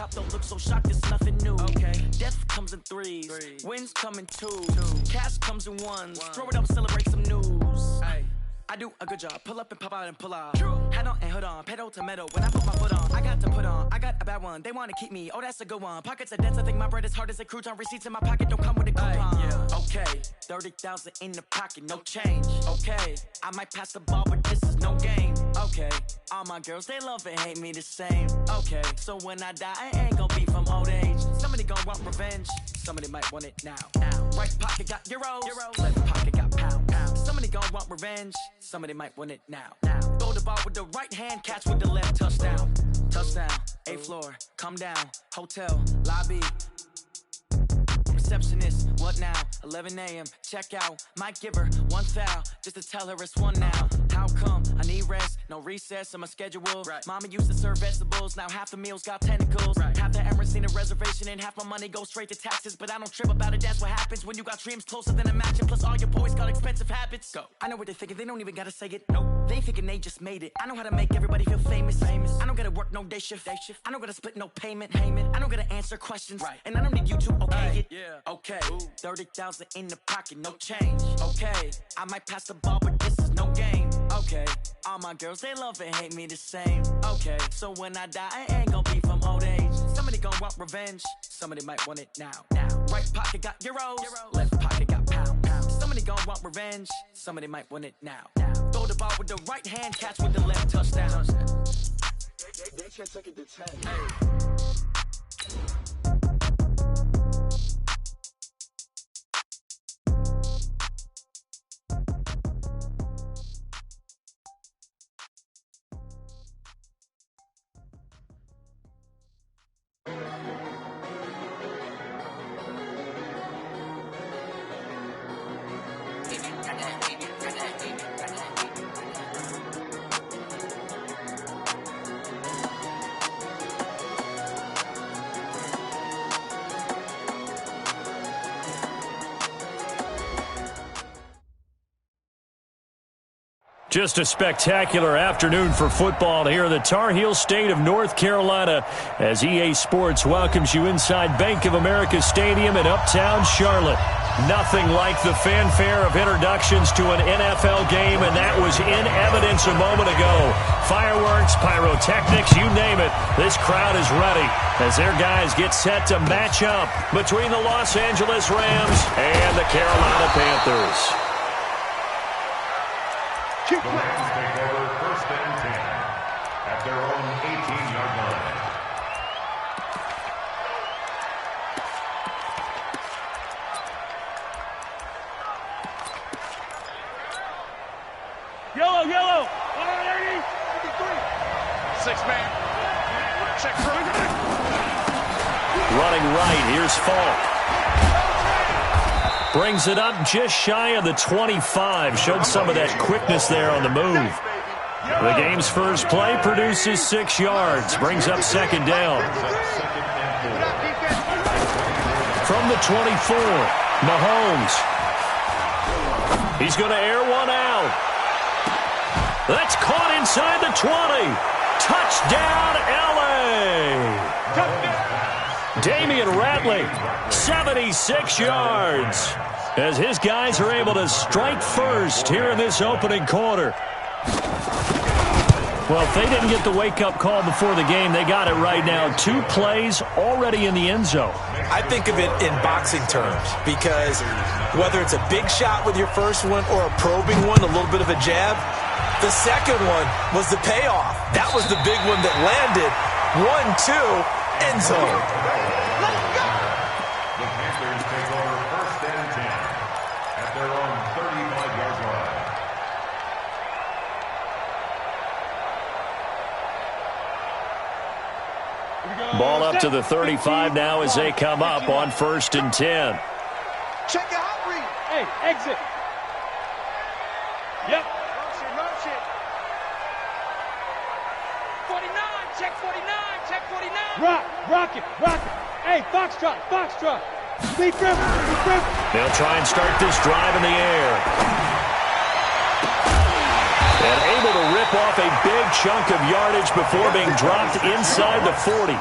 top, don't look so shocked, it's nothing new. Okay. Death comes in threes, wins come in twos, cash comes in ones. Throw it up, celebrate some news. Ay. I do a good job, pull up and pop out and pull out. Head on and hood on, pedal to metal. When I put my foot on, I got to put on. I got a bad one, they wanna keep me. Oh, that's a good one. Pockets are dense, I think my bread is hard as a crouton. Receipts in my pocket don't come with a coupon. Okay, 30,000 in the pocket, no change. Okay, I might pass the ball, but this is no game. Okay, all my girls, they love and hate me the same. Okay, so when I die, I ain't gon' be from old age. Somebody gon' want revenge, somebody might want it now. Right pocket got euros, left pocket got pound. Somebody gon' want revenge, somebody might want it now. Throw the ball with the right hand, catch with the left, touchdown. Touchdown, 8th floor, come down, hotel, lobby. Receptionist, what now? 11 a.m., check out. Might give her one foul, just to tell her it's one now. How come? I need rest, no recess in my schedule. Mama used to serve vegetables, now half the meals got tentacles. Half the errands need a reservation and half my money goes straight to taxes. But I don't trip about it, that's what happens when you got dreams closer than a match. And plus all your boys got expensive habits. Go. I know what they're thinking, they don't even gotta say it. Nope. They ain't thinking they just made it. I know how to make everybody feel famous. I don't gotta work no day shift. I don't gotta split no payment. I don't gotta answer questions. And I don't need you to okay it. Okay, 30,000 in the pocket, no change. Okay, I might pass the ball, but this is no game. Okay, all my girls, they love and hate me the same. Okay, so when I die, I ain't gon' be from old age. Somebody gon' want revenge, somebody might want it now. Right pocket got euros, left pocket got pound. Somebody gon' want revenge, somebody might want it now. Throw the ball with the right hand, catch with the left, touchdown. They can't take it to 10. Just a spectacular afternoon for football here in the Tar Heel state of North Carolina as EA Sports welcomes you inside Bank of America Stadium in Uptown Charlotte. Nothing like the fanfare of introductions to an NFL game, and that was in evidence a moment ago. Fireworks, pyrotechnics, you name it. This crowd is ready as their guys get set to match up between the Los Angeles Rams and the Carolina Panthers. The Rams take over 1st and 10 at their own 18-yard line. Yellow. 6-man. Check through. Running right, here's Falk. Brings it up just shy of the 25. Showed some of that quickness there on the move. The game's first play produces 6 yards. Brings up 2nd down. From the 24, Mahomes. He's going to air one out. That's caught inside the 20. Touchdown, L.A. Damian Ratley, 76 yards, as his guys are able to strike first here in this opening quarter. Well, if they didn't get the wake-up call before the game, they got it right now. 2 plays already in the end zone. I think of it in boxing terms because whether it's a big shot with your first one or a probing one, a little bit of a jab, the second one was the payoff. That was the big one that landed. 1-2, end zone. The Panthers take over 1st and 10 at their own 35-yard line. Ball up to the 35 now as they come up on 1st and 10. Check your hot read. Hey, exit. Yep. Run shit. 49, check 49. Rock it. Hey, Foxtrot. Be careful. They'll try and start this drive in the air. And able to rip off a big chunk of yardage before being dropped inside the 40.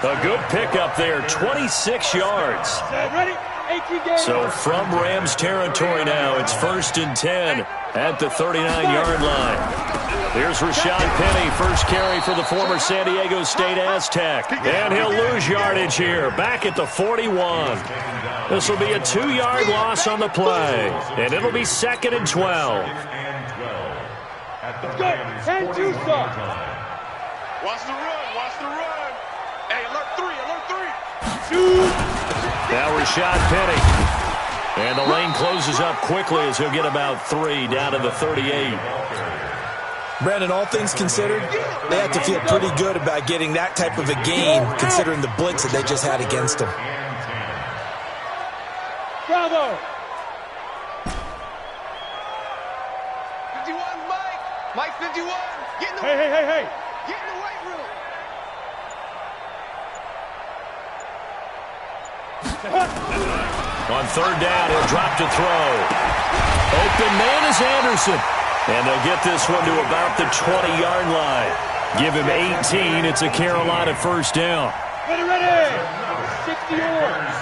A good pickup there, 26 yards. Ready? 18 games. So from Rams territory now, it's 1st and 10 at the 39-yard line. Here's Rashad Penny, first carry for the former San Diego State Aztec. And he'll lose yardage here, back at the 41. This will be a 2-yard loss on the play, and it'll be 2nd and 12. Let's go. 10-2, son. Watch the run. Watch the run. Hey, alert 3. Alert 3. Now Rashad Penny. And the lane closes up quickly as he'll get about 3 down to the 38. Brandon, all things considered, they have to feel pretty good about getting that type of a gain, considering the blitz that they just had against them. Bravo. 51, Mike. Mike 51. Get in the Hey. Get in the weight room. On 3rd down, he'll drop to throw. Open man is Anderson. And they'll get this one to about the 20-yard line. Give him 18. It's a Carolina 1st down. Ready. 60 yards.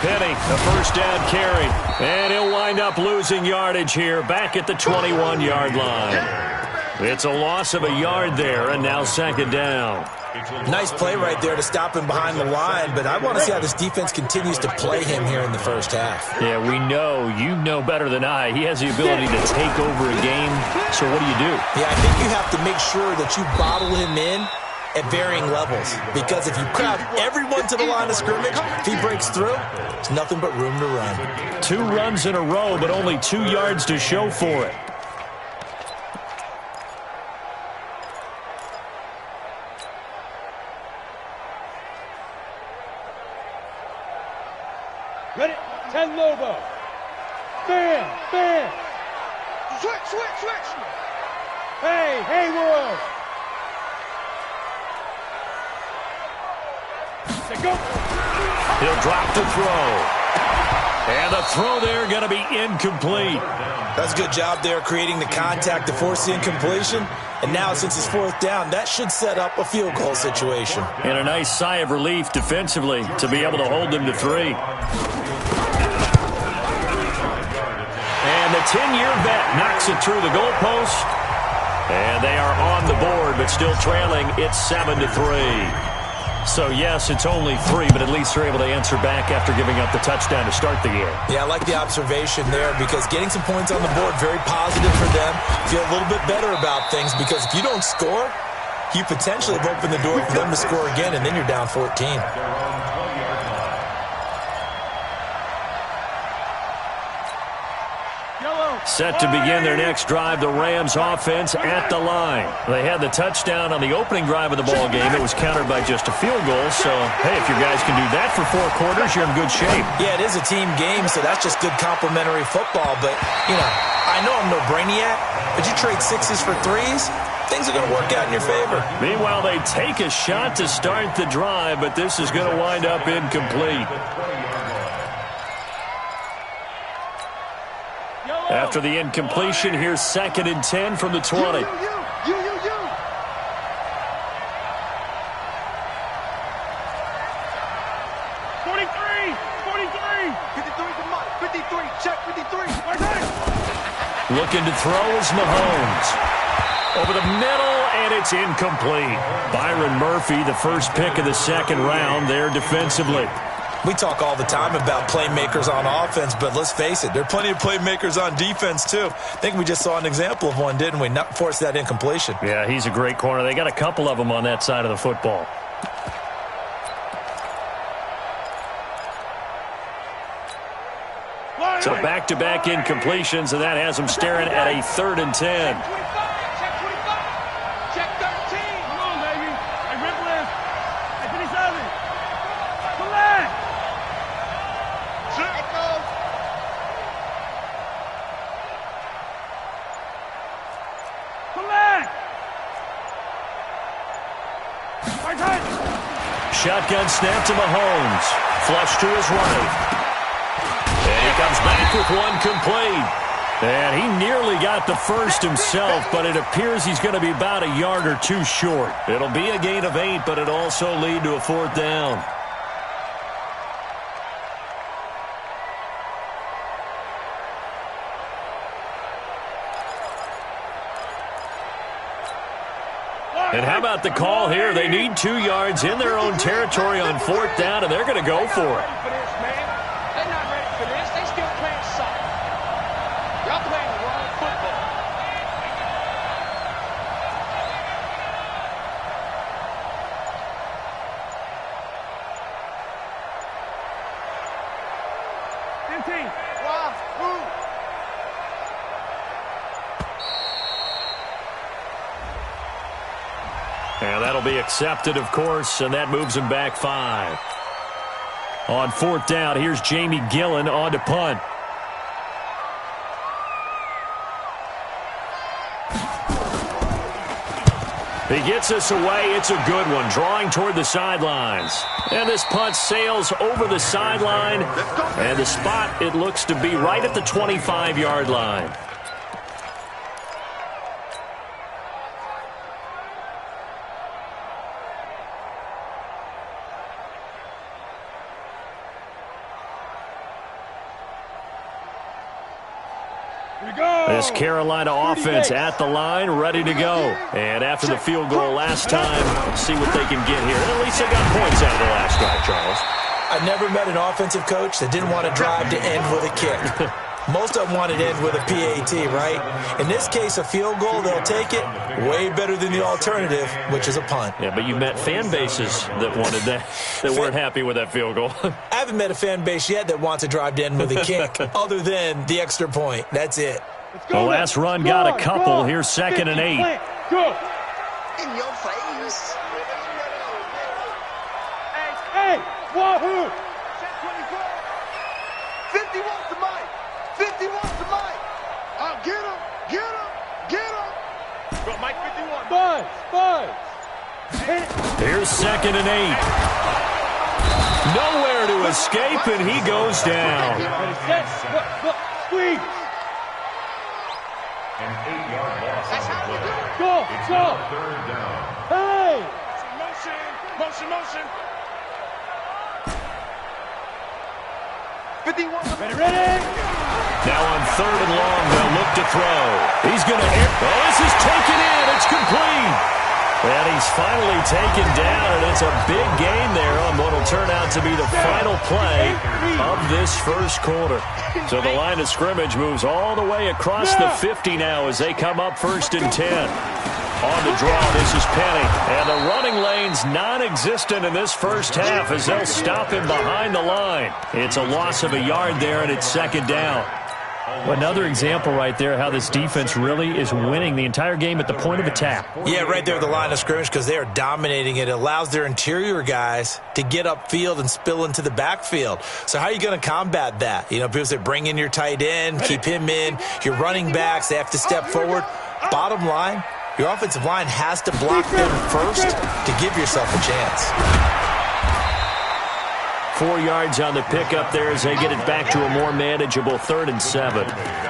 Penny, the 1st down carry. And he'll wind up losing yardage here, back at the 21-yard line. It's a loss of a yard there, and now 2nd down. Nice play right there to stop him behind the line, but I want to see how this defense continues to play him here in the first half. Yeah, we know. You know better than I. He has the ability to take over a game. So what do you do? Yeah, I think you have to make sure that you bottle him in at varying levels, because if you crowd everyone to the line of scrimmage, if he breaks through, it's nothing but room to run. 2 runs in a row, but only 2 yards to show for it. Ready? 10 Lobo. Bam. Switch. Hey, world. Go. He'll drop to throw. And the throw there going to be incomplete. That's a good job there creating the contact to force the incompletion. And now since it's 4th down, that should set up a field goal situation. And a nice sigh of relief defensively to be able to hold them to 3. And the 10-year vet knocks it through the goalpost. And they are on the board, but still trailing. It's 7-3. So, yes, it's only 3, but at least they're able to answer back after giving up the touchdown to start the game. Yeah, I like the observation there, because getting some points on the board, very positive for them. Feel a little bit better about things, because if you don't score, you potentially have opened the door for them to score again, and then you're down 14. Set to begin their next drive, the Rams offense at the line. They had the touchdown on the opening drive of the ball game. It was countered by just a field goal. So, hey, if your guys can do that for 4 quarters, you're in good shape. Yeah, it is a team game, so that's just good complementary football. But, I know I'm no brainiac, but you trade 6s for 3s, things are going to work out in your favor. Meanwhile, they take a shot to start the drive, but this is going to wind up incomplete. After the incompletion, here's 2nd and 10 from the 20. 43, 43. Check 53. Looking to throw is Mahomes. Over the middle, and it's incomplete. Byron Murphy, the first pick of the 2nd round there defensively. We talk all the time about playmakers on offense, but let's face it, there are plenty of playmakers on defense, too. I think we just saw an example of one, didn't we? Not force that incompletion. Yeah, he's a great corner. They got a couple of them on that side of the football. So back-to-back incompletions, and that has them staring at a 3rd and 10. Check 13. Come on, baby. Hey, rip left. Hey, 57. Collect. It goes. Collect. Shotgun snap to Mahomes. Flush to his right. And he comes back with one complete. And he nearly got the first himself, but it appears he's going to be about a yard or two short. It'll be a gain of 8, but it'll also lead to a 4th down. And how about the call here? They need 2 yards in their own territory on 4th down, and they're going to go for it. They're not ready for this. They still playing soccer. Y'all playing the wrong football. And that'll be accepted, of course, and that moves him back 5. On 4th down, here's Jamie Gillen on to punt. He gets us away. It's a good one, drawing toward the sidelines. And this punt sails over the sideline. And the spot, it looks to be right at the 25-yard line. This Carolina offense at the line, ready to go. And after the field goal last time, see what they can get here. And at least they got points out of the last drive, Charles. I never met an offensive coach that didn't want to drive to end with a kick. Most of them wanted to end with a PAT, right? In this case, a field goal, they'll take it. Way better than the alternative, which is a punt. Yeah, but you met fan bases that wanted that, that weren't happy with that field goal. I haven't met a fan base yet that wants to drive to end with a kick, other than the extra point. That's it. The last run got a couple. Here's 2nd and 8. Go. In your face. Hey, wahoo! 50 wants the mic. 50 wants the mic. Get him. Get him. Get him. Go, Mike 51. Buzz. Here's 2nd and 8. Nowhere to escape, and he goes down. Look, squeeze. An 8-yard loss. That's how we do it. Go. 3rd down. Hey. Motion. 50 wants the mic. Ready? Now on 3rd and long, they'll look to throw. He's going to air. Oh, this is taken in. It's complete. And he's finally taken down, and it's a big gain there on what will turn out to be the final play of this first quarter. So the line of scrimmage moves all the way across the 50 now as they come up 1st and 10. On the draw, this is Penny. And the running lane's non-existent in this first half as they'll stop him behind the line. It's a loss of a yard there, and it's 2nd down. Another example right there how this defense really is winning the entire game at the point of attack. Yeah, right there at the line of scrimmage because they are dominating it. It allows their interior guys to get upfield and spill into the backfield. So how are you going to combat that? You know, people say bring in your tight end, keep him in. Your running backs, they have to step forward. Bottom line, your offensive line has to block them first to give yourself a chance. 4 yards on the pickup there as they get it back to a more manageable 3rd and 7.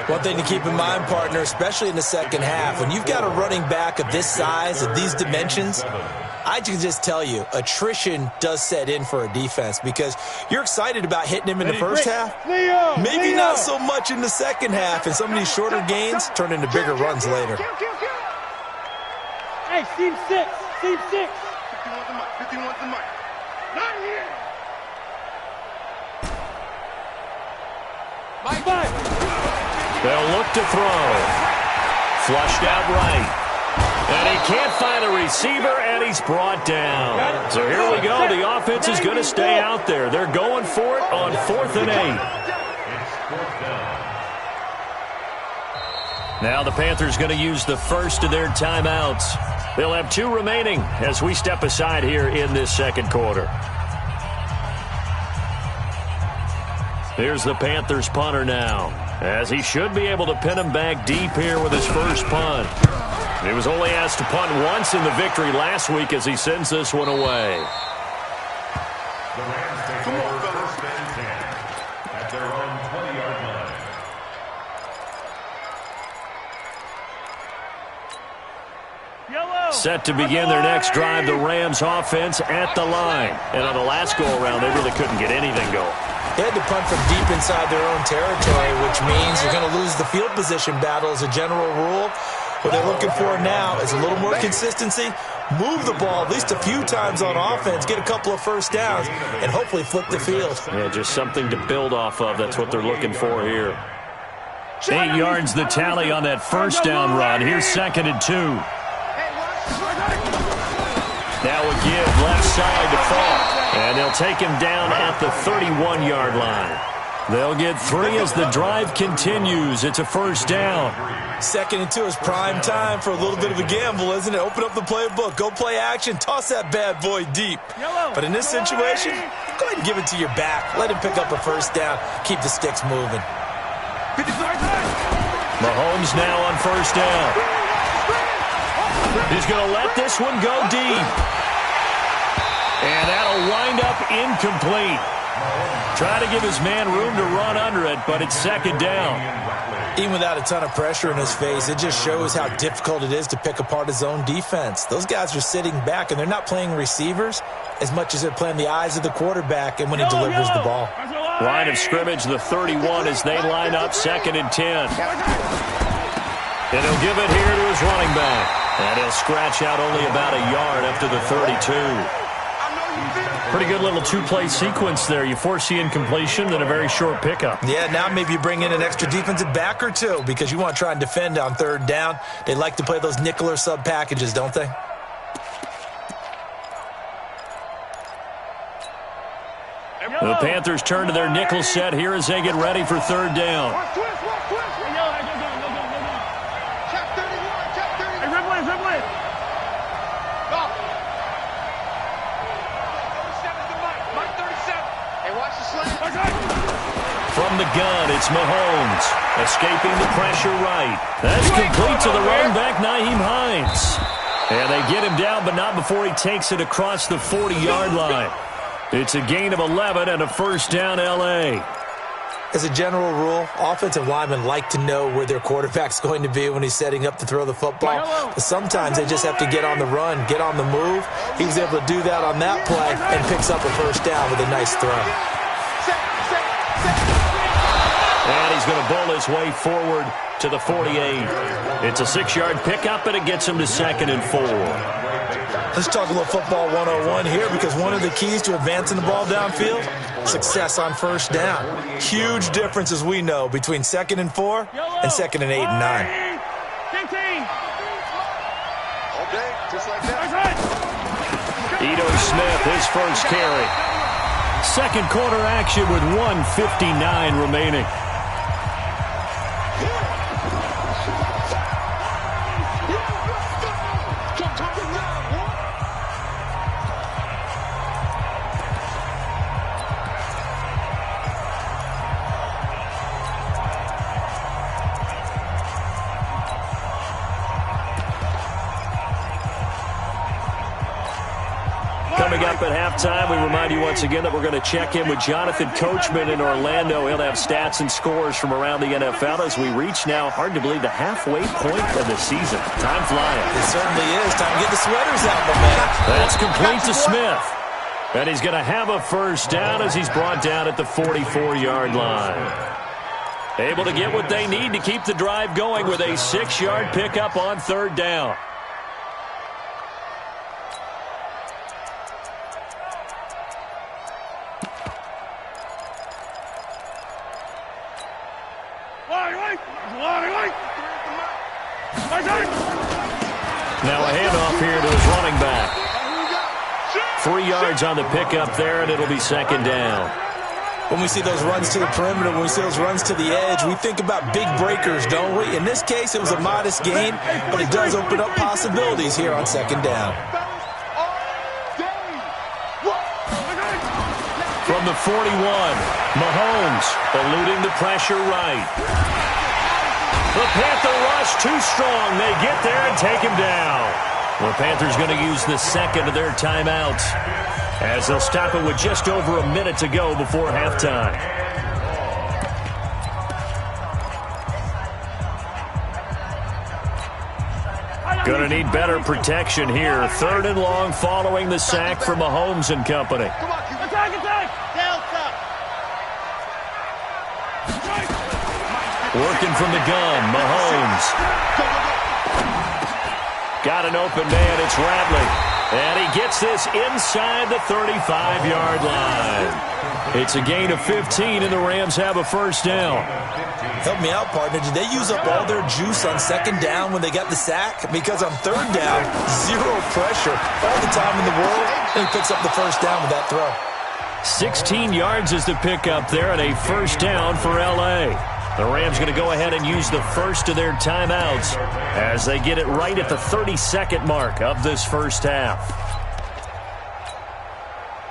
One thing to keep in mind, partner, especially in the second half, when you've got a running back of this size, of these dimensions, I can just tell you, attrition does set in for a defense because you're excited about hitting him in the first half. Maybe not so much in the second half, and some of these shorter gains turn into bigger runs later. Hey, seam 6. 50 wants the mic. Not here. Mike. They'll look to throw. Flushed out right. And he can't find a receiver, and he's brought down. So here we go. The offense is going to stay out there. They're going for it on 4th and 8. Now the Panthers going to use the first of their timeouts. They'll have 2 remaining as we step aside here in this second quarter. Here's the Panthers punter now, as he should be able to pin him back deep here with his first punt. He was only asked to punt once in the victory last week as he sends this one away. The Rams take over 1st and 10 at their own 20-yard line. Set to begin their next drive, the Rams offense at the line. And on the last go-around, they really couldn't get anything going. They had to punt from deep inside their own territory, which means you're going to lose the field position battle as a general rule. What they're looking for now is a little more consistency, move the ball at least a few times on offense, get a couple of first downs, and hopefully flip the field. Yeah, just something to build off of. That's what they're looking for here. 8 yards the tally on that first down run. Here's 2nd and 2. Now a give left side to Fall. And they'll take him down at the 31-yard line. They'll get 3 as the drive continues. It's a first down. 2nd and 2 is prime time for a little bit of a gamble, isn't it? Open up the playbook, go play action, toss that bad boy deep. But in this situation, go ahead and give it to your back. Let him pick up a first down. Keep the sticks moving. Mahomes now on first down. He's going to let this one go deep. And that'll wind up incomplete. Try to give his man room to run under it, but it's 2nd down. Even without a ton of pressure in his face, it just shows how difficult it is to pick apart his own defense. Those guys are sitting back, and they're not playing receivers as much as they're playing the eyes of the quarterback and when he delivers the ball. Line of scrimmage, the 31 as they line up, 2nd and 10. And he'll give it here to his running back. And he'll scratch out only about a yard after the 32. Pretty good little two-play sequence there. You force the incompletion, then a very short pickup. Yeah, now maybe you bring in an extra defensive back or two because you want to try and defend on 3rd down. They like to play those nickel or sub packages, don't they? The Panthers turn to their nickel set here as they get ready for 3rd down. From the gun, it's Mahomes. Escaping the pressure right. That's complete to the running back, Nyheim Hines. And they get him down, but not before he takes it across the 40-yard line. It's a gain of 11 and a first down, L.A. As a general rule, offensive linemen like to know where their quarterback's going to be when he's setting up to throw the football. But sometimes they just have to get on the run, get on the move. He was able to do that on that play and picks up a first down with a nice throw. And he's going to bowl his way forward to the 48. It's a 6-yard pickup, and it gets him to 2nd and 4. Let's talk a little football 101 here because one of the keys to advancing the ball downfield, success on first down. Huge difference, as we know, between 2nd and 4 and 2nd and 8 and 9. 15. All day, just like that. Ito Smith, his first carry. Second quarter action with 1:59 remaining. Coming up at halftime, we remind you once again that we're going to check in with Jonathan Coachman in Orlando. He'll have stats and scores from around the NFL as we reach now, hard to believe, the halfway point of the season. Time flying. It certainly is. Time to get the sweaters out, my man. That's complete to Smith. And he's going to have a first down as he's brought down at the 44-yard line. Able to get what they need to keep the drive going with a 6-yard pickup on 3rd down. Now a handoff here to his running back. 3 yards on the pickup there, and it'll be 2nd down. When we see those runs to the perimeter, when we see those runs to the edge, we think about big breakers, don't we? In this case, it was a modest gain, but it does open up possibilities here on 2nd down. From the 41, Mahomes eluding the pressure right. The Panther rush too strong. They get there and take him down. The Panthers going to use the second of their timeouts as they'll stop it with just over a minute to go before halftime. Going to need better protection here. 3rd and long following the sack for Mahomes and company. Attack, attack! Delta! Working from the gun, Mahomes. Got an open man, it's Rattling. And he gets this inside the 35-yard line. It's a gain of 15, and the Rams have a first down. Help me out, partner. Did they use up all their juice on 2nd down when they got the sack? Because on 3rd down, 0 pressure, all the time in the world, and he picks up the first down with that throw. 16 yards is the pickup there, and a first down for L.A. The Rams going to go ahead and use the first of their timeouts as they get it right at the 32nd mark of this first half.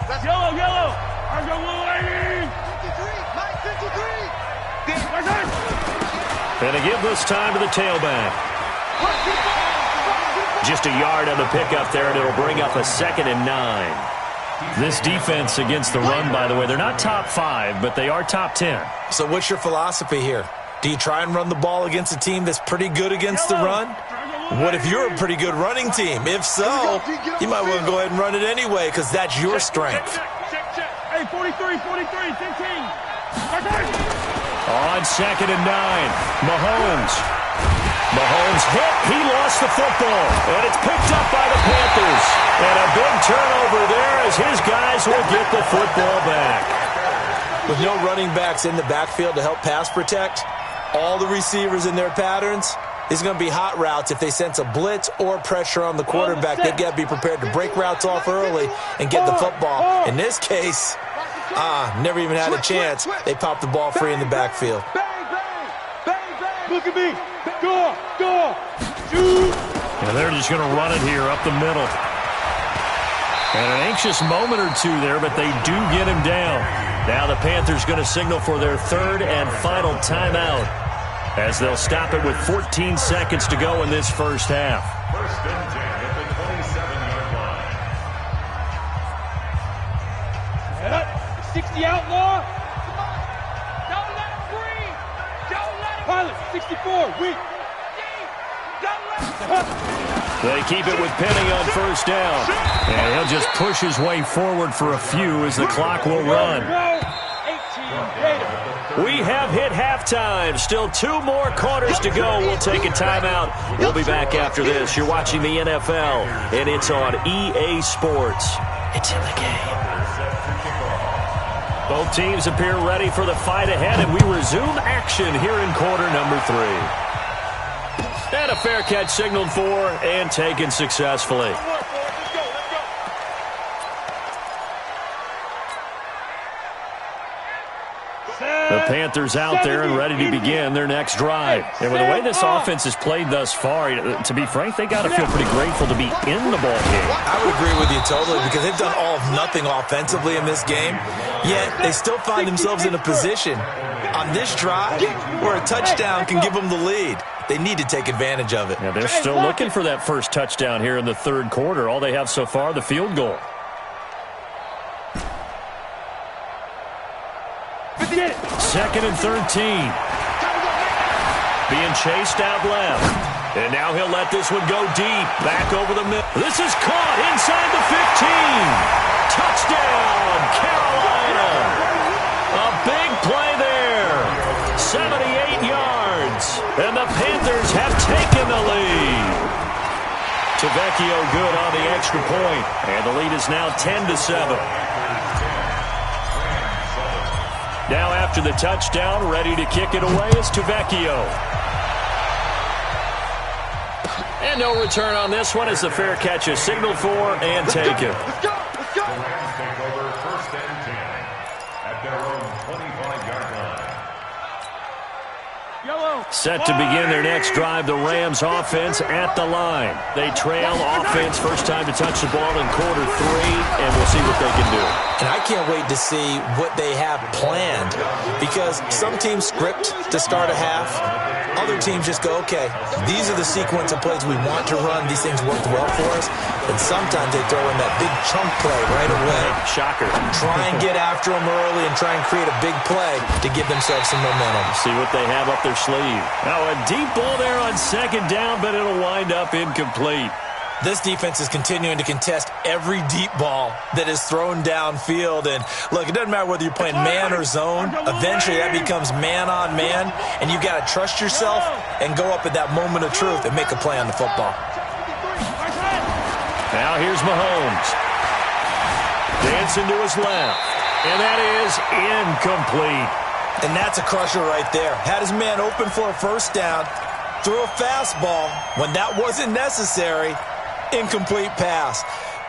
That's yellow, yellow. I'm going little lady. 53, Mike 53. And to give this time to the tailback. Just a yard on the pickup there, and it'll bring up a 2nd and 9. This defense against the run, by the way, they're not top 5, but they are top 10. So what's your philosophy here? Do you try and run the ball against a team that's pretty good against the run? What if you're a pretty good running team? If so, you might want to go ahead and run it anyway because that's your strength. Hey, 43, 15. On 2nd and 9, Mahomes hit. He lost the football, and it's picked up by the Panthers. And a big turnover there as his guys will get the football back. With no running backs in the backfield to help pass protect, all the receivers in their patterns, it's going to be hot routes. If they sense a blitz or pressure on the quarterback, they've got to be prepared to break routes off early and get the football. In this case, never even had a chance. They popped the ball free in the backfield. Look at me. Go. Shoot. And they're just going to run it here up the middle. And an anxious moment or two there, but they do get him down. Now the Panthers going to signal for their 3rd and final timeout as they'll stop it with 14 seconds to go in this first half. 1st and 10 at the 27-yard line. 60 outlaw. Don't let him breathe. Don't let him. Pilot, 64, weak. They keep it with Penny on first down. And he'll just push his way forward for a few as the clock will run. We have hit halftime. Still 2 more quarters to go. We'll take a timeout. We'll be back after this. You're watching the NFL, and it's on EA Sports. It's in the game. Both teams appear ready for the fight ahead, and we resume action here in quarter number 3. And a fair catch signaled for and taken successfully. The Panthers out there and ready to begin their next drive. And with the way this offense has played thus far, to be frank, they got to feel pretty grateful to be in the ball game. I would agree with you totally because they've done all of nothing offensively in this game, yet they still find themselves in a position on this drive where a touchdown can give them the lead. They need to take advantage of it. Yeah, they're still looking for that first touchdown here in the 3rd quarter. All they have so far, the field goal. 2nd and 13. Being chased out left. And now he'll let this one go deep. Back over the middle. This is caught inside the 15. Touchdown, Carolina. A big play there. 78 yards. And the Panthers have taken the lead. Tavecchio good on the extra point. And the lead is now 10-7. Now after the touchdown, ready to kick it away is Tavecchio. And no return on this one as the fair catch is signaled for and taken. The Rams take over 1st and 10 at their own 25-yard line. Set to begin their next drive, the Rams offense at the line. They trail offense, first time to touch the ball in quarter 3, and we'll see what they can do. And I can't wait to see what they have planned because some teams script to start a half. Other teams just go, okay, these are the sequence of plays we want to run. These things worked well for us. And sometimes they throw in that big chunk play right away. Shocker. Try and get after them early and try and create a big play to give themselves some momentum. See what they have up their sleeve. Now a deep ball there on second down, but it'll wind up incomplete. This defense is continuing to contest every deep ball that is thrown downfield. And, look, it doesn't matter whether you're playing man or zone. Eventually, that becomes man-on-man, and you've got to trust yourself and go up at that moment of truth and make a play on the football. Now here's Mahomes. Dancing to his left. And that is incomplete. And that's a crusher right there. Had his man open for a first down, threw a fastball when that wasn't necessary. Incomplete pass.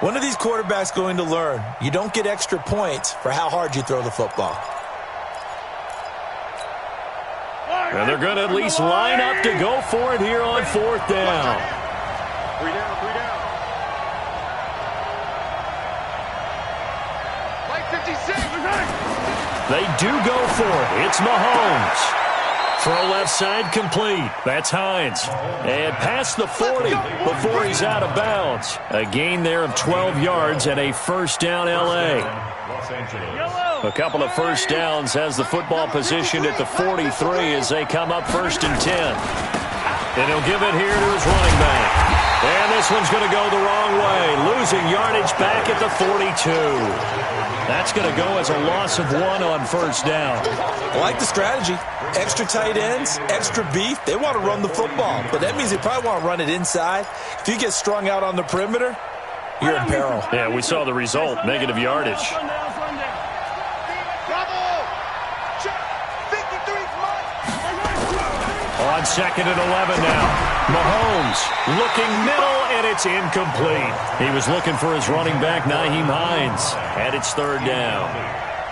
When are these quarterbacks going to learn? You don't get extra points for how hard you throw the football. And they're going to at least line up to go for it here on fourth down. 3 down, 3 down. Like 56. They do go for it. It's Mahomes. Throw left side complete. That's Hines. And past the 40 before he's out of bounds. A gain there of 12 yards and a first down L.A. A couple of first downs has the football position at the 43 as they come up first and 10. And he'll give it here to his running back. And this one's going to go the wrong way. Losing yardage back at the 42. That's going to go as a loss of 1 on first down. I like the strategy. Extra tight ends, extra beef. They want to run the football, but that means they probably want to run it inside. If you get strung out on the perimeter, you're in peril. Yeah, we saw the result, negative yardage. On second and 11 now. Mahomes looking middle, and it's incomplete. He was looking for his running back, Nyheim Hines, and it's third down.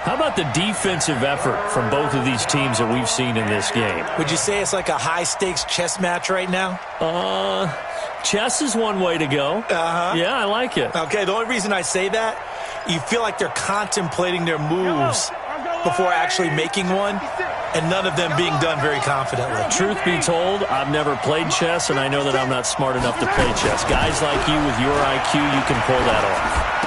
How about the defensive effort from both of these teams that we've seen in this game? Would you say it's like a high-stakes chess match right now? Chess is one way to go. Yeah, I like it. Okay, the only reason I say that, you feel like they're contemplating their moves before actually making one, and none of them being done very confidently. Truth be told, I've never played chess, and I know that I'm not smart enough to play chess. Guys like you with your IQ, you can pull that off.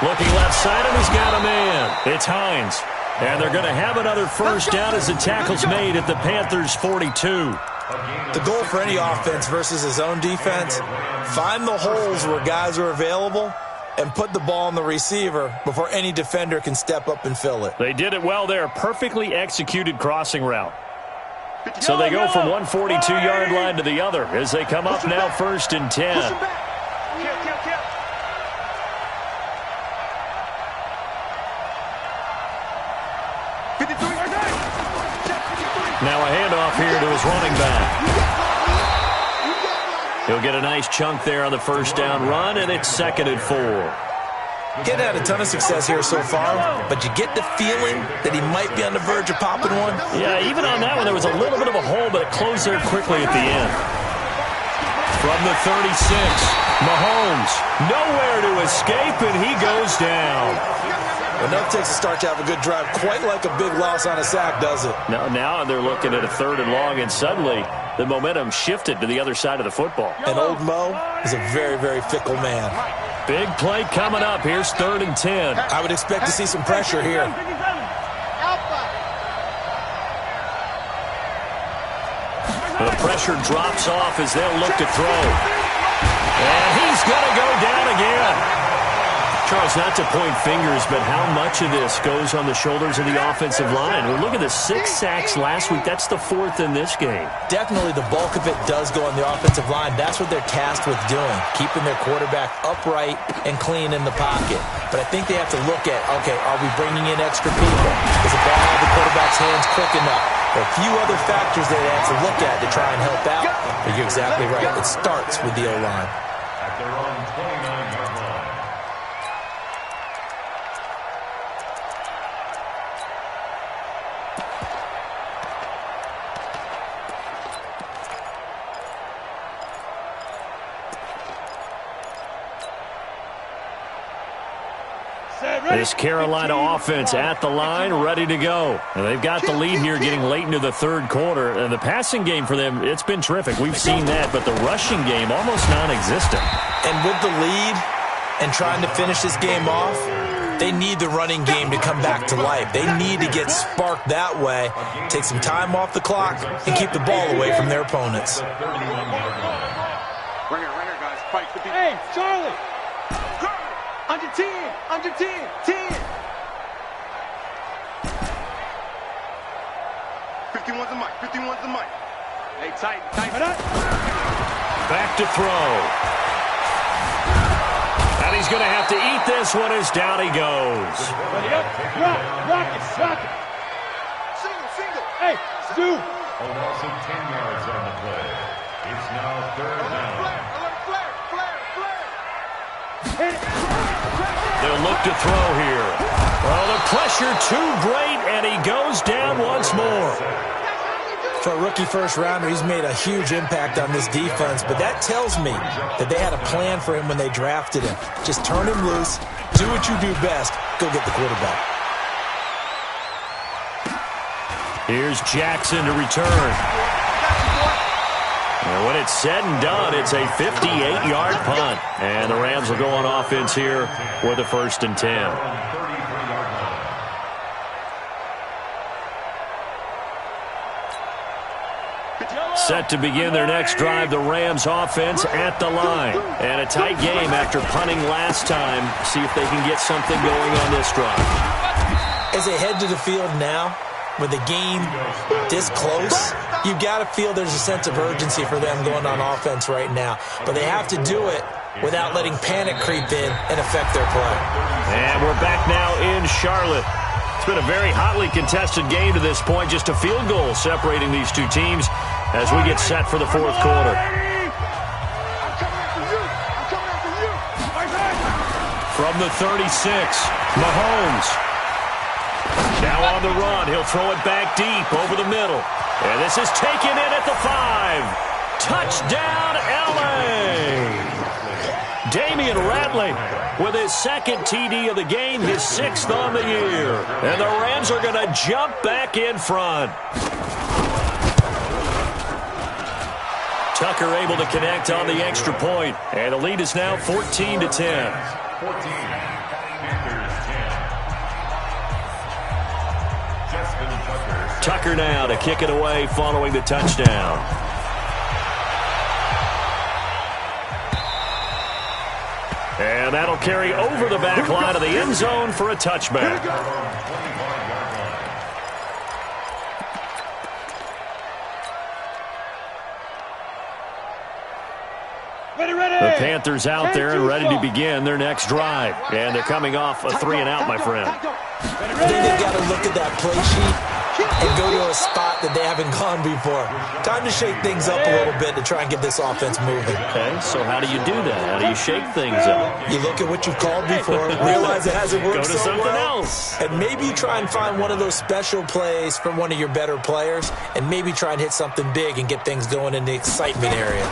Looking left side, and he's got a man. It's Hines. And they're going to have another first down as the tackle's made at the Panthers' 42. The goal for any offense versus his own defense, find the holes where guys are available and put the ball on the receiver before any defender can step up and fill it. They did it well there. Perfectly executed crossing route. So they go from one 42-yard line to the other as they come up now first and 10. Now a handoff here to his running back. He'll get a nice chunk there on the first down run, and it's second and 4. Getting had a ton of success here so far, but you get the feeling that he might be on the verge of popping one. Yeah, even on that one, there was a little bit of a hole, but it closed there quickly at the end. From the 36, Mahomes, nowhere to escape, and he goes down. Enough takes to start to have a good drive, quite like a big loss on a sack, does it? Now they're looking at a third and long, and suddenly the momentum shifted to the other side of the football. And old Mo is a very, very fickle man. Big play coming up. Here's third and 10. I would expect to see some pressure here. The pressure drops off as they'll look to throw. And he's going to go down again. Charles, not to point fingers, but how much of this goes on the shoulders of the offensive line? Well, look at the 6 sacks last week. That's the 4th in this game. Definitely the bulk of it does go on the offensive line. That's what they're tasked with doing, keeping their quarterback upright and clean in the pocket. But I think they have to look at, okay, are we bringing in extra people? Is the ball out of the quarterback's hands quick enough? There are a few other factors that they have to look at to try and help out. But you're exactly right. It starts with the O-line. At their own 29-yard line. This Carolina offense at the line, ready to go. And they've got the lead here getting late into the third quarter. And the passing game for them, it's been terrific. We've seen that, but the rushing game almost non-existent. And with the lead and trying to finish this game off, they need the running game to come back to life. They need to get sparked that way, take some time off the clock, and keep the ball away from their opponents. Right here, guys. Fight. Hey, Charlie! Under 10, under 10, 10. 51's the mic, 51's the mic. Hey, tight. Back to throw. And he's going to have to eat this one as down he goes. Ready up, rock it. Single. Hey, do. A loss of 10 yards on the play. It's now third down. Hit it. They'll look to throw here. Well, the pressure too great, and he goes down once more. For a rookie first-rounder, he's made a huge impact on this defense, but that tells me that they had a plan for him when they drafted him. Just turn him loose, do what you do best, go get the quarterback. Here's Jackson to return. And when it's said and done, it's a 58-yard punt. And the Rams will go on offense here with a 1st and 10. Set to begin their next drive, the Rams offense at the line. And a tight game after punting last time. See if they can get something going on this drive. As they head to the field now, with the game this close, you've got to feel there's a sense of urgency for them going on offense right now. But they have to do it without letting panic creep in and affect their play. And we're back now in Charlotte. It's been a very hotly contested game to this point. Just a field goal separating these two teams as we get set for the fourth quarter. From the 36, Mahomes. Now on the run, he'll throw it back deep over the middle. And this is taken in at the 5. Touchdown, L.A. Damian Ratley with his second TD of the game, his 6th on the year. And the Rams are going to jump back in front. Tucker able to connect on the extra point. And the lead is now 14-10. 14. Tucker now to kick it away following the touchdown. And that'll carry over the back line of the end zone for a touchback. The Panthers out there and ready to begin their next drive. And they're coming off a 3-and-out, my friend. I think they've got to look at that play sheet and go to a spot that they haven't gone before. Time to shake things up a little bit to try and get this offense moving. Okay, so how do you do that? How do you shake things up? You look at what you've called before, realize it hasn't worked so well. Go to something else. And maybe you try and find one of those special plays from one of your better players, and maybe try and hit something big and get things going in the excitement area.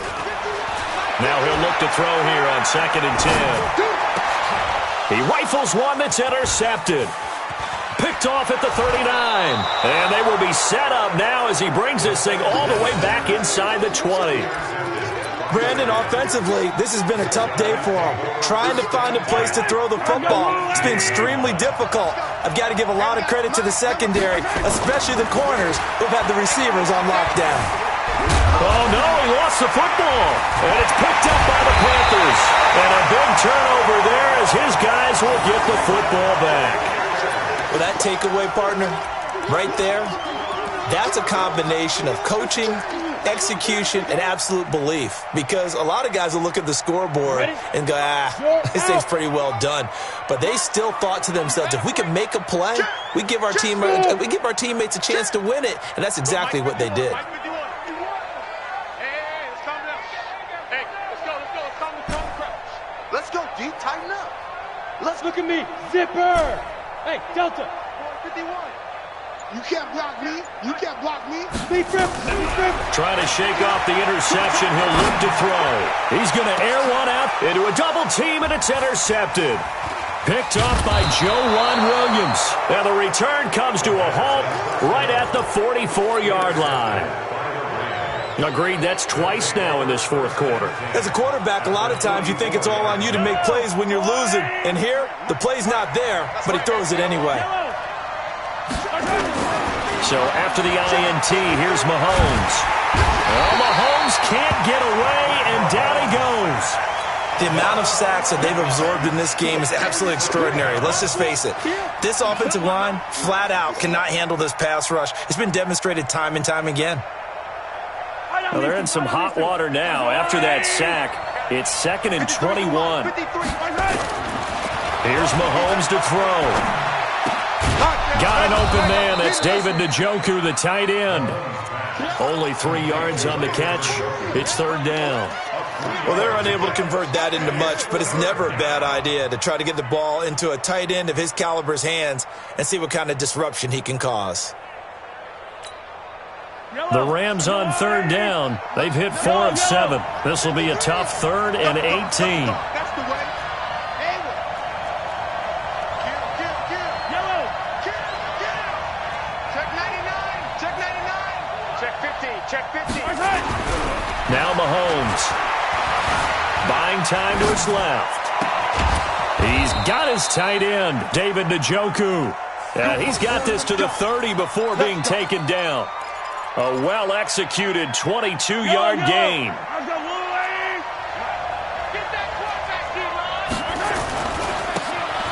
Now he'll look to throw here on 2nd and 10. He rifles one that's intercepted. Picked off at the 39. And they will be set up now as he brings this thing all the way back inside the 20. Brandon, offensively, this has been a tough day for him. Trying to find a place to throw the football. It's been extremely difficult. I've got to give a lot of credit to the secondary, especially the corners who've had the receivers on lockdown. Oh, no, he lost the football. And it's picked up by the Panthers. And a big turnover there as his guys will get the football back. Well, that takeaway, partner, right there, that's a combination of coaching, execution, and absolute belief. Because a lot of guys will look at the scoreboard and go, this thing's pretty well done. But they still thought to themselves, if we can make a play, we give our teammates a chance to win it. And that's exactly what they did. Let's go, D. Tighten up. Let's look at me. Zipper. Hey, Delta. 51. You can't block me. You can't block me. Trying to shake off the interception. He'll look to throw. He's going to air one out into a double team, and it's intercepted. Picked off by Joejuan Williams. And the return comes to a halt right at the 44-yard line. Agreed, that's twice now in this fourth quarter. As a quarterback, a lot of times you think it's all on you to make plays when you're losing. And here, the play's not there, but he throws it anyway. So after the INT, here's Mahomes. Well, Mahomes can't get away, and down he goes. The amount of sacks that they've absorbed in this game is absolutely extraordinary. Let's just face it. This offensive line, flat out, cannot handle this pass rush. It's been demonstrated time and time again. Well, they're in some hot water now. After that sack, it's 2nd and 21. Here's Mahomes to throw. Got an open man. That's David Njoku, the tight end. Only 3 yards on the catch. It's 3rd down. Well, they're unable to convert that into much, but it's never a bad idea to try to get the ball into a tight end of his caliber's hands and see what kind of disruption he can cause. The Rams on 3rd down. They've hit 4 of 7. This will be a tough 3rd and 18. That's the way. Yellow. Check 99. Check 99. Check 50. Check 50. Now Mahomes. Buying time to his left. He's got his tight end, David Njoku. He's got this to the 30 before being taken down. A well-executed 22-yard gain.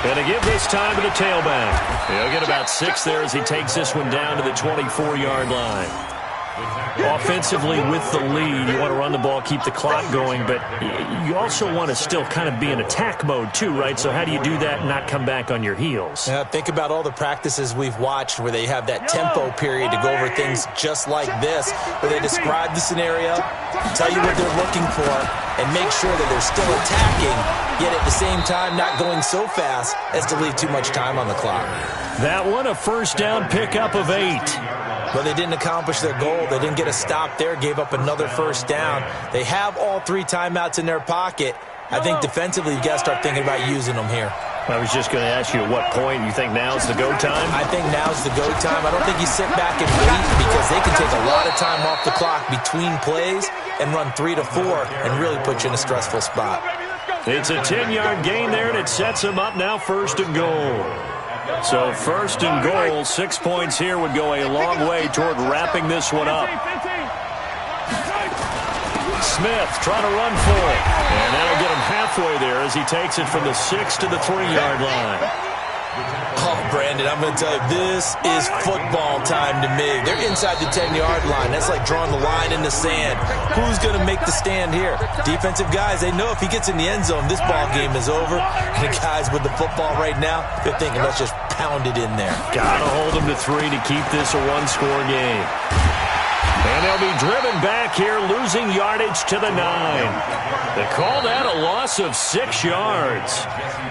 And to give this time to the tailback. He'll get about 6 there as he takes this one down to the 24-yard line. Offensively, with the lead, you want to run the ball, keep the clock going, but you also want to still kind of be in attack mode too, right? So how do you do that and not come back on your heels? Yeah, think about all the practices we've watched where they have that tempo period to go over things just like this, where they describe the scenario, tell you what they're looking for, and make sure that they're still attacking, yet at the same time not going so fast as to leave too much time on the clock. That one, a first down pickup of 8. But they didn't accomplish their goal. They didn't get a stop there, gave up another first down. They have all 3 timeouts in their pocket. I think defensively you've got to start thinking about using them here. I was just going to ask you at what point you think now's the go time? I think now's the go time. I don't think you sit back and wait because they can take a lot of time off the clock between plays and run 3 to 4 and really put you in a stressful spot. It's a 10-yard gain there, and it sets them up now 1st and goal. So 1st and goal, 6 points here would go a long way toward wrapping this one up. Smith trying to run for it. And that'll get him halfway there as he takes it from the 6 to the 3-yard line. Oh, Brandon, I'm going to tell you, this is football time to me. They're inside the 10-yard line. That's like drawing the line in the sand. Who's going to make the stand here? Defensive guys, they know if he gets in the end zone, this ball game is over. And the guys with the football right now, they're thinking, let's just pound it in there. Got to hold them to 3 to keep this a one-score game. And they'll be driven back here, losing yardage to the 9. They call that a loss of 6 yards.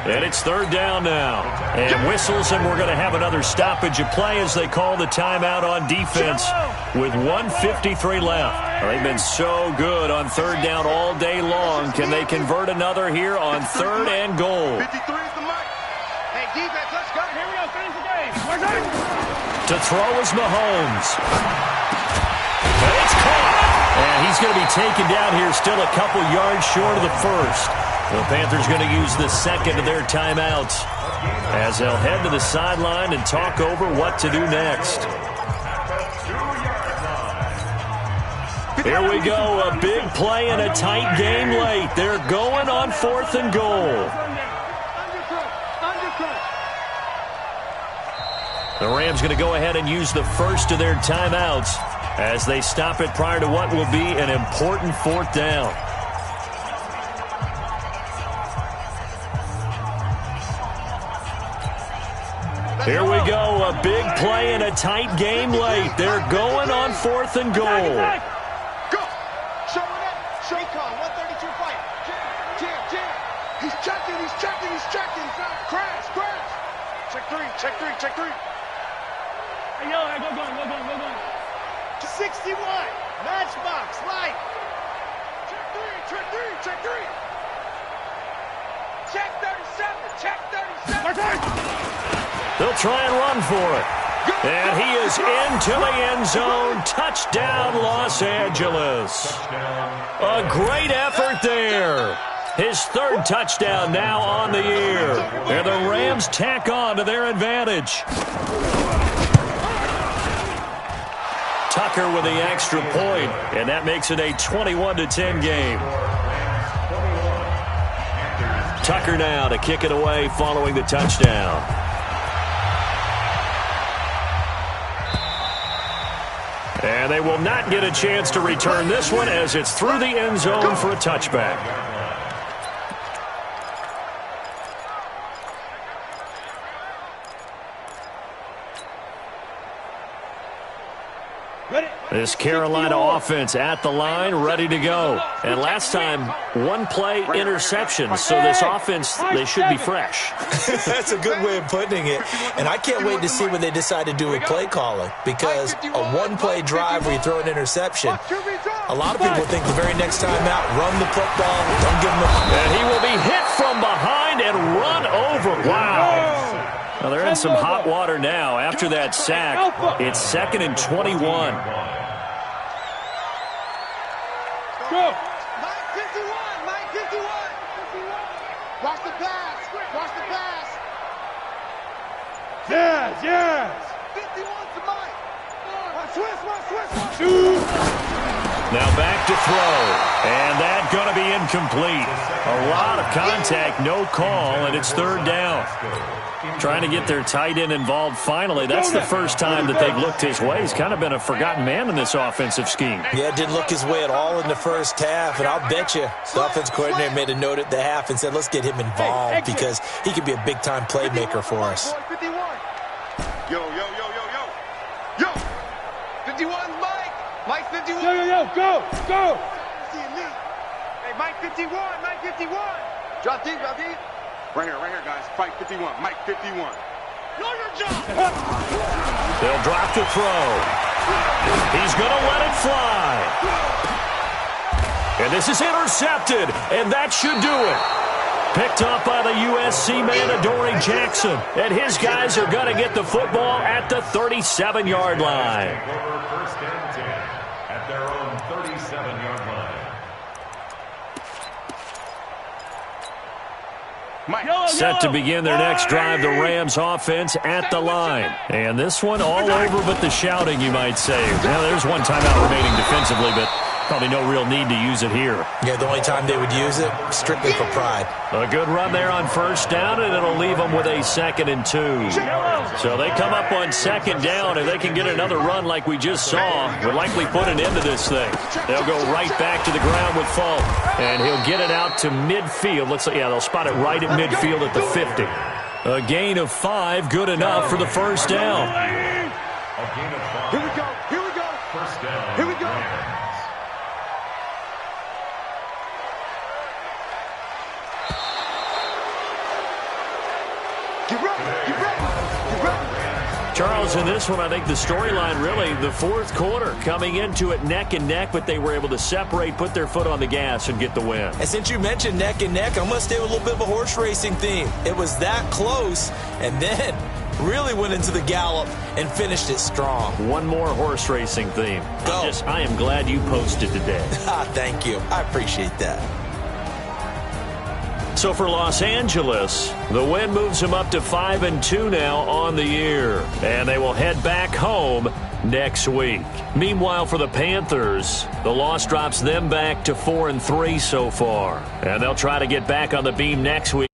And it's 3rd down now. And whistles, and we're going to have another stoppage of play as they call the timeout on defense with 1:53 left. They've been so good on 3rd down all day long. Can they convert another here on 3rd and goal? 53 is the mic. Hey, defense, let's go. Here we go. Finish the game. To throw is Mahomes. And it's caught. And he's going to be taken down here, still a couple yards short of the 1st. The Panthers going to use the 2nd of their timeouts as they'll head to the sideline and talk over what to do next. Here we go, a big play and a tight game late. They're going on 4th and goal. The Rams going to go ahead and use the 1st of their timeouts as they stop it prior to what will be an important 4th down. Here we go, a big play and a tight game late. They're going on 4th and goal. Go. Show it up. Shaycon, 132 fight. Jam. He's checking. Crash. Check 3. Check 3. Hey, yo, go going. 61. Matchbox. Light. Check 3. Check 36. Check 37. They'll try and run for it. And he is into the end zone. Touchdown, Los Angeles. A great effort there. His third touchdown now on the year. And the Rams tack on to their advantage. Tucker with the extra point, and that makes it a 21-10 game. Tucker now to kick it away following the touchdown. And they will not get a chance to return this one as it's through the end zone for a touchback. This Carolina offense at the line, ready to go. And last time, one play interception. So this offense, they should be fresh. That's a good way of putting it. And I can't wait to see what they decide to do with play calling. Because a one-play drive where you throw an interception, a lot of people think the very next time out, run the football, don't give them a... And he will be hit from behind and run over. Wow. Well, they're in some hot water now after that sack. It's 2nd and 21. Go. Mike 51. Mike 51. Watch the pass. Watch the pass. Yes, yes. 51 to Mike. Swiss. Now back to throw. And that's going to be incomplete. A lot of contact, no call, and it's 3rd down. Trying to get their tight end involved finally. That's the first time that they've looked his way. He's kind of been a forgotten man in this offensive scheme. Yeah, didn't look his way at all in the first half. And I'll bet you the offense coordinator made a note at the half and said, let's get him involved because he could be a big-time playmaker for us. 51. Yo. 51's Mike. Mike 51. Yo, go. Hey, Mike 51. Mike 51. Drop deep. Right here, guys. Fight 51. Mike 51. Know your job. They'll drop to throw. He's going to let it fly. And this is intercepted, and that should do it. Picked up by the USC man, Adoree Jackson. And his guys are going to get the football at the 37-yard line. First and 10 at their own 37-yard line. Set to begin their next drive, the Rams offense at the line. And this one all over but the shouting, you might say. Now, there's one timeout remaining defensively, but probably no real need to use it here. Yeah, the only time they would use it, strictly for pride. A good run there on 1st down, and it'll leave them with a 2nd and 2. So they come up on 2nd down, and they can get another run like we just saw. Will likely put an end to this thing. They'll go right back to the ground with Fulton, and he'll get it out to midfield. Looks like, yeah, they'll spot it right at midfield at the 50. A gain of 5, good enough for the 1st down. A gain of 5. Here we go. First down. Here we go. Get ready. Charles, in this one, I think the storyline really, the 4th quarter, coming into it neck and neck, but they were able to separate, put their foot on the gas, and get the win. And since you mentioned neck and neck, I'm going to stay with a little bit of a horse racing theme. It was that close, and then really went into the gallop and finished it strong. One more horse racing theme. Go. I am glad you posted today. Thank you. I appreciate that. So for Los Angeles, the win moves them up to 5 and 2 now on the year. And they will head back home next week. Meanwhile, for the Panthers, the loss drops them back to 4 and 3 so far. And they'll try to get back on the beam next week.